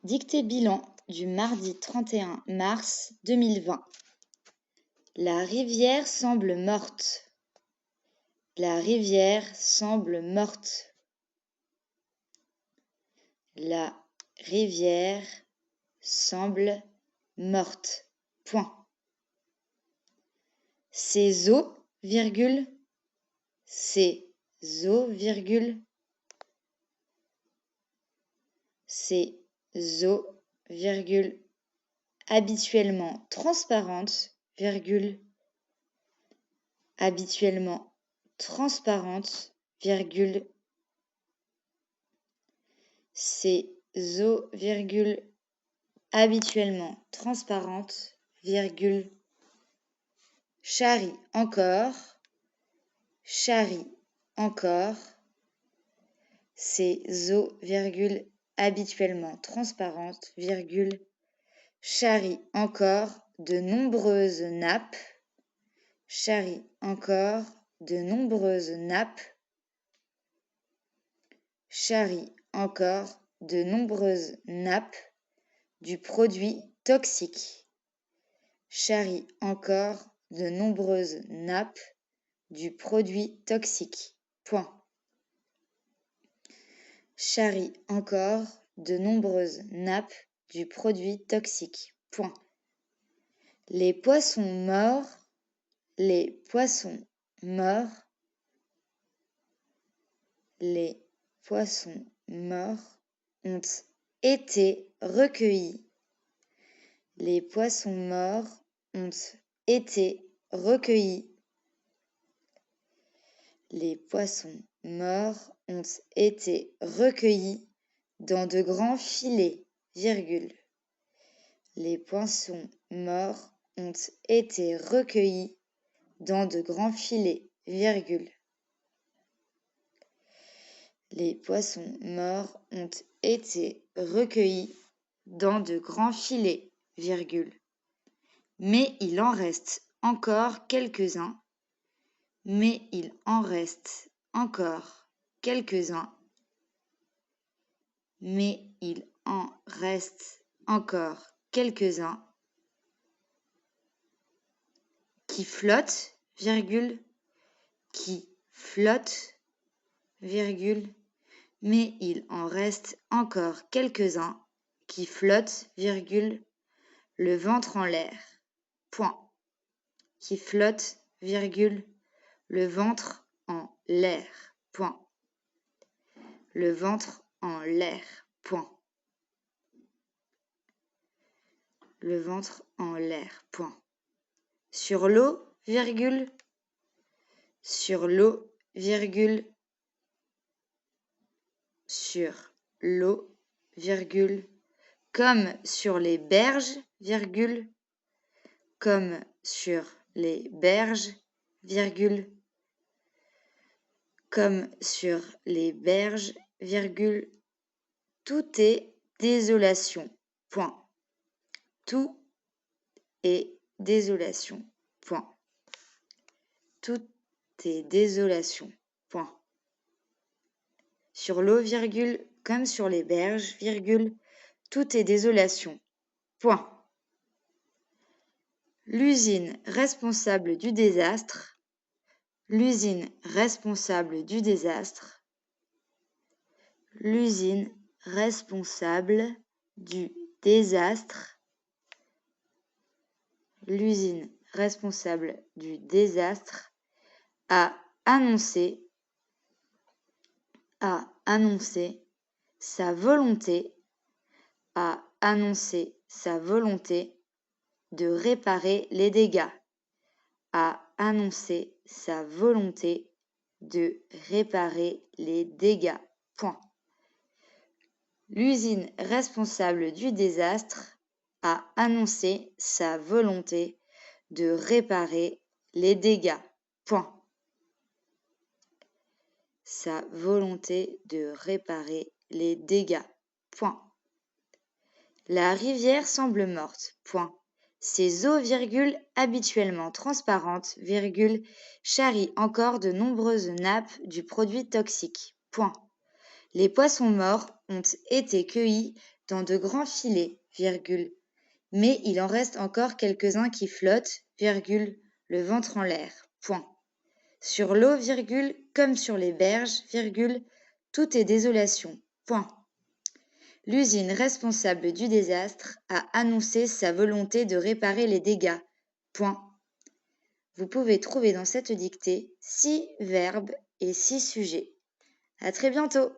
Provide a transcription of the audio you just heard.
Dictée bilan du mardi 31 mars 2020. La rivière semble morte. La rivière semble morte. La rivière semble morte. Point. Ces eaux, virgule, ces eaux, virgule, ces eaux, virgule, habituellement transparentes, virgule, habituellement transparentes, virgule, ces eaux, virgule, habituellement transparentes, virgule, charrie encore, ces eaux, virgule, habituellement transparentes, virgule, charrie encore de nombreuses nappes, charrie encore de nombreuses nappes, charrie encore de nombreuses nappes du produit toxique, charrie encore de nombreuses nappes du produit toxique. Point. Charrie encore de nombreuses nappes du produit toxique. Point. Les poissons morts, les poissons morts, les poissons morts ont été recueillis. Les poissons morts ont été recueillis. Les poissons morts ont été recueillis dans de grands filets, virgule. Les poissons morts ont été recueillis dans de grands filets, virgule. Les poissons morts ont été recueillis dans de grands filets, virgule. Mais il en reste encore quelques-uns. Mais il en reste encore quelques-uns. Mais il en reste encore quelques-uns qui flottent, virgule, qui flottent, virgule, mais il en reste encore quelques-uns qui flottent, virgule, le ventre en l'air, point, qui flottent, virgule, le ventre en l'air, point, le ventre en l'air, point, le ventre en l'air, point. Sur l'eau, virgule, sur l'eau, virgule, sur l'eau, virgule, comme sur les berges, virgule, comme sur les berges, virgule, comme sur les berges, virgule, tout est désolation, point. Tout est désolation, point. Tout est désolation, point. Sur l'eau, virgule, comme sur les berges, virgule, tout est désolation, point. L'usine responsable du désastre, l'usine responsable du désastre, l'usine responsable du désastre, l'usine responsable du désastre a annoncé sa volonté de réparer les dégâts, a annoncé sa volonté de réparer les dégâts. Point. L'usine responsable du désastre a annoncé sa volonté de réparer les dégâts. Point. Sa volonté de réparer les dégâts. Point. La rivière semble morte. Point. Ses eaux, virgule, habituellement transparentes, virgule, charrient encore de nombreuses nappes du produit toxique. Point. Les poissons morts ont été cueillis dans de grands filets, virgule. Mais il en reste encore quelques-uns qui flottent, virgule, le ventre en l'air, point. Sur l'eau, virgule, comme sur les berges, virgule, tout est désolation, point. L'usine responsable du désastre a annoncé sa volonté de réparer les dégâts, point. Vous pouvez trouver dans cette dictée 6 verbes et 6 sujets. À très bientôt!